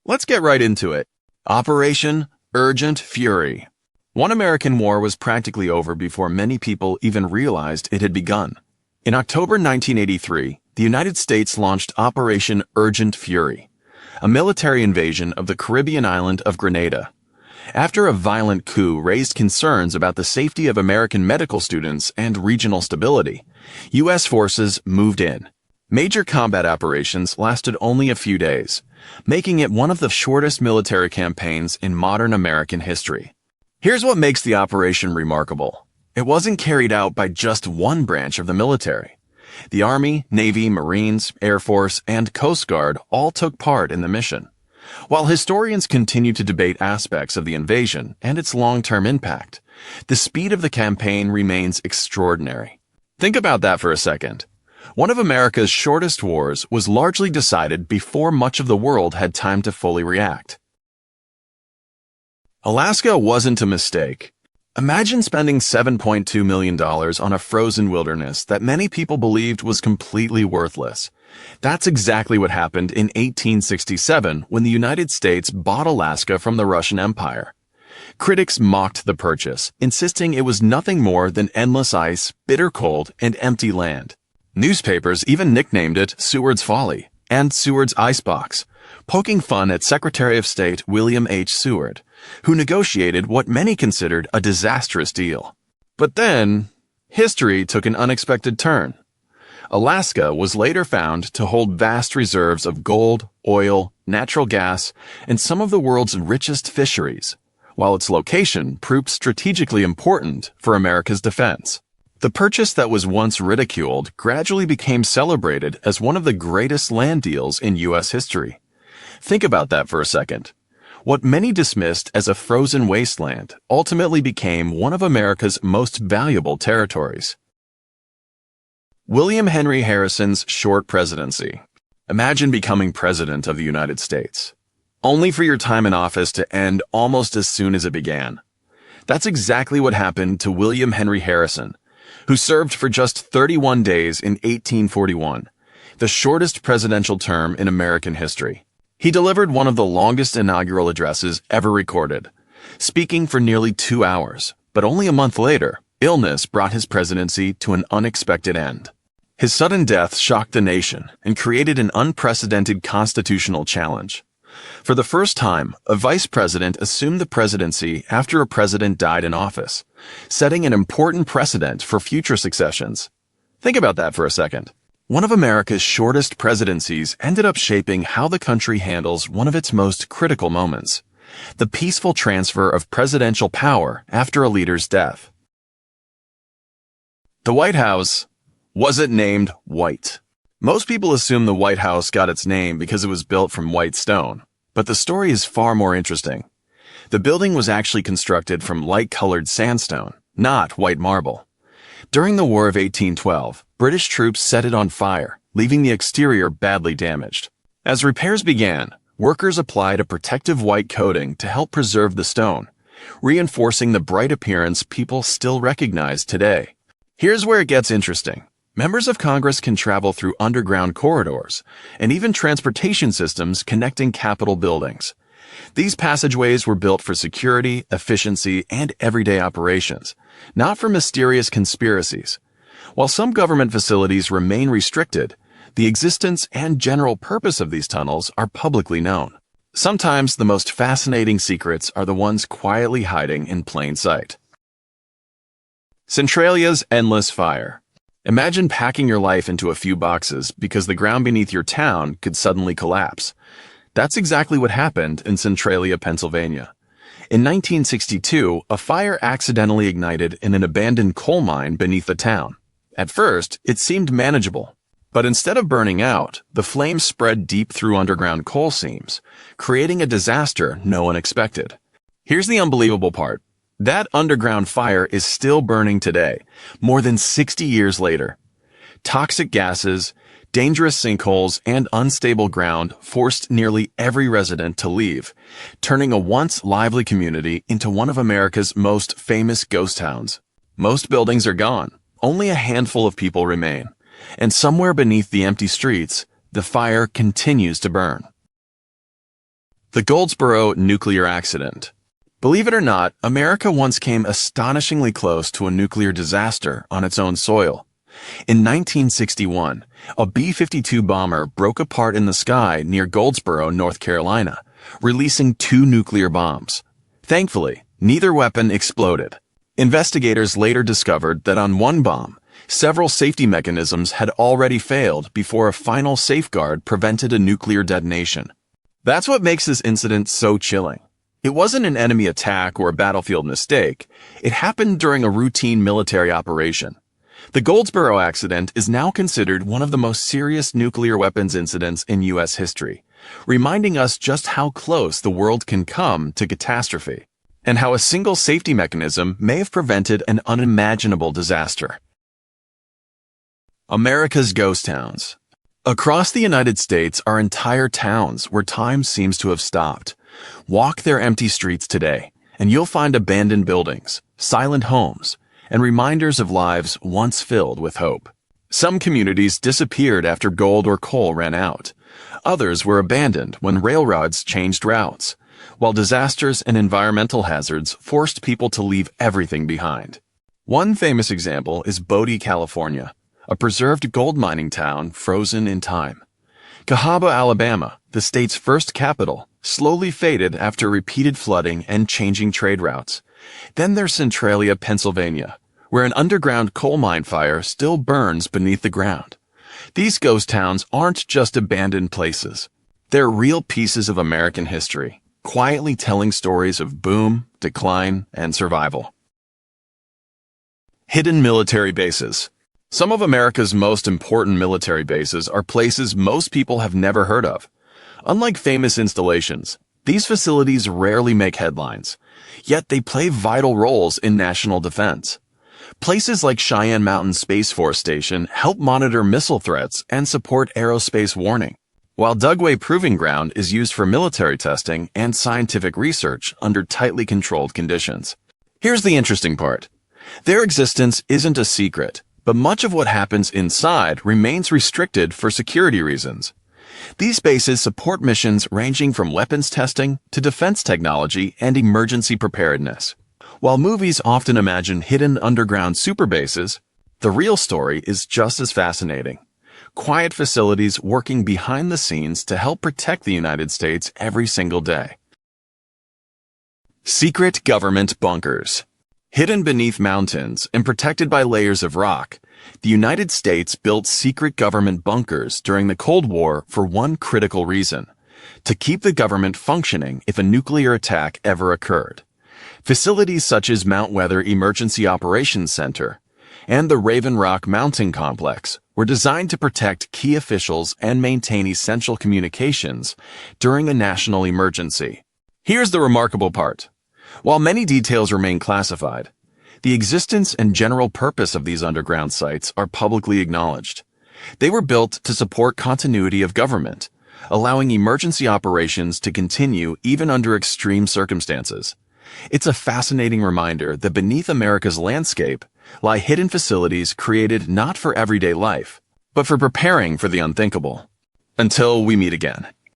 Let's get right into it. Operation Urgent Fury. One American war was practically over before many people even realized it had begun. In October 1983, the United States launched Operation Urgent Fury, a military invasion of the Caribbean island of Grenada. After a violent coup raised concerns about the safety of American medical students and regional stability, U.S. forces moved in. Major combat operations lasted only a few days, making it one of the shortest military campaigns in modern American history. Here's what makes the operation remarkable. It wasn't carried out by just one branch of the military. The Army, Navy, Marines, Air Force, and Coast Guard all took part in the mission. While historians continue to debate aspects of the invasion and its long-term impact, the speed of the campaign remains extraordinary. Think about that for a second. One of America's shortest wars was largely decided before much of the world had time to fully react. Alaska wasn't a mistake. Imagine spending $7.2 million on a frozen wilderness that many people believed was completely worthless. That's exactly what happened in 1867 when the United States bought Alaska from the Russian Empire. Critics mocked the purchase, insisting it was nothing more than endless ice, bitter cold, and empty land. Newspapers even nicknamed it Seward's Folly and Seward's Icebox, poking fun at Secretary of State William H. Seward, who negotiated what many considered a disastrous deal. But then, history took an unexpected turn. Alaska was later found to hold vast reserves of gold, oil, natural gas, and some of the world's richest fisheries, while its location proved strategically important for America's defense. The purchase that was once ridiculed gradually became celebrated as one of the greatest land deals in U.S. history. Think about that for a second. What many dismissed as a frozen wasteland ultimately became one of America's most valuable territories. William Henry Harrison's short presidency. Imagine becoming president of the United States, only for your time in office to end almost as soon as it began. That's exactly what happened to William Henry Harrison, who served for just 31 days in 1841, the shortest presidential term in American history. He delivered one of the longest inaugural addresses ever recorded, speaking for nearly 2 hours, but only a month later, illness brought his presidency to an unexpected end. His sudden death shocked the nation and created an unprecedented constitutional challenge. For the first time, a vice president assumed the presidency after a president died in office, setting an important precedent for future successions. Think about that for a second. One of America's shortest presidencies ended up shaping how the country handles one of its most critical moments, the peaceful transfer of presidential power after a leader's death. The White House wasn't named White. Most people assume the White House got its name because it was built from white stone, but the story is far more interesting. The building was actually constructed from light-colored sandstone, not white marble. During the War of 1812, British troops set it on fire, leaving the exterior badly damaged. As repairs began, workers applied a protective white coating to help preserve the stone, reinforcing the bright appearance people still recognize today. Here's where it gets interesting. Members of Congress can travel through underground corridors and even transportation systems connecting Capitol buildings. These passageways were built for security, efficiency, and everyday operations, not for mysterious conspiracies. While some government facilities remain restricted, the existence and general purpose of these tunnels are publicly known. Sometimes the most fascinating secrets are the ones quietly hiding in plain sight. Centralia's endless fire. Imagine packing your life into a few boxes because the ground beneath your town could suddenly collapse. That's exactly what happened in Centralia, Pennsylvania. In 1962, a fire accidentally ignited in an abandoned coal mine beneath the town. At first, it seemed manageable, but instead of burning out, the flames spread deep through underground coal seams, creating a disaster no one expected. Here's the unbelievable part. That underground fire is still burning today, more than 60 years later. Toxic gases, dangerous sinkholes, and unstable ground forced nearly every resident to leave, turning a once lively community into one of America's most famous ghost towns. Most buildings are gone, only a handful of people remain, and somewhere beneath the empty streets, the fire continues to burn. The Goldsboro nuclear accident. Believe it or not, America once came astonishingly close to a nuclear disaster on its own soil. In 1961, a B-52 bomber broke apart in the sky near Goldsboro, North Carolina, releasing 2 nuclear bombs. Thankfully, neither weapon exploded. Investigators later discovered that on one bomb, several safety mechanisms had already failed before a final safeguard prevented a nuclear detonation. That's what makes this incident so chilling. It wasn't an enemy attack or a battlefield mistake. It happened during a routine military operation. The Goldsboro accident is now considered one of the most serious nuclear weapons incidents in U.S. history, reminding us just how close the world can come to catastrophe, and how a single safety mechanism may have prevented an unimaginable disaster. America's ghost towns. Across the United States are entire towns where time seems to have stopped. Walk their empty streets today, and you'll find abandoned buildings, silent homes, and reminders of lives once filled with hope. Some communities disappeared after gold or coal ran out. Others were abandoned when railroads changed routes, while disasters and environmental hazards forced people to leave everything behind. One famous example is Bodie, California, a preserved gold mining town frozen in time. Cahaba, Alabama, the state's first capital, slowly faded after repeated flooding and changing trade routes. Then there's Centralia, Pennsylvania, where an underground coal mine fire still burns beneath the ground. These ghost towns aren't just abandoned places. They're real pieces of American history, quietly telling stories of boom, decline, and survival. Hidden military bases. Some of America's most important military bases are places most people have never heard of. Unlike famous installations, these facilities rarely make headlines, yet they play vital roles in national defense. Places like Cheyenne Mountain Space Force Station help monitor missile threats and support aerospace warning, while Dugway Proving Ground is used for military testing and scientific research under tightly controlled conditions. Here's the interesting part. Their existence isn't a secret, but much of what happens inside remains restricted for security reasons. These bases support missions ranging from weapons testing to defense technology and emergency preparedness. While movies often imagine hidden underground superbases, the real story is just as fascinating. Quiet facilities working behind the scenes to help protect the United States every single day. Secret government bunkers. Hidden beneath mountains and protected by layers of rock, the United States built secret government bunkers during the Cold War for one critical reason: to keep the government functioning if a nuclear attack ever occurred. Facilities such as Mount Weather Emergency Operations Center and the Raven Rock Mountain Complex were designed to protect key officials and maintain essential communications during a national emergency. Here's the remarkable part. While many details remain classified, the existence and general purpose of these underground sites are publicly acknowledged. They were built to support continuity of government, allowing emergency operations to continue even under extreme circumstances. It's a fascinating reminder that beneath America's landscape lie hidden facilities created not for everyday life, but for preparing for the unthinkable. Until we meet again.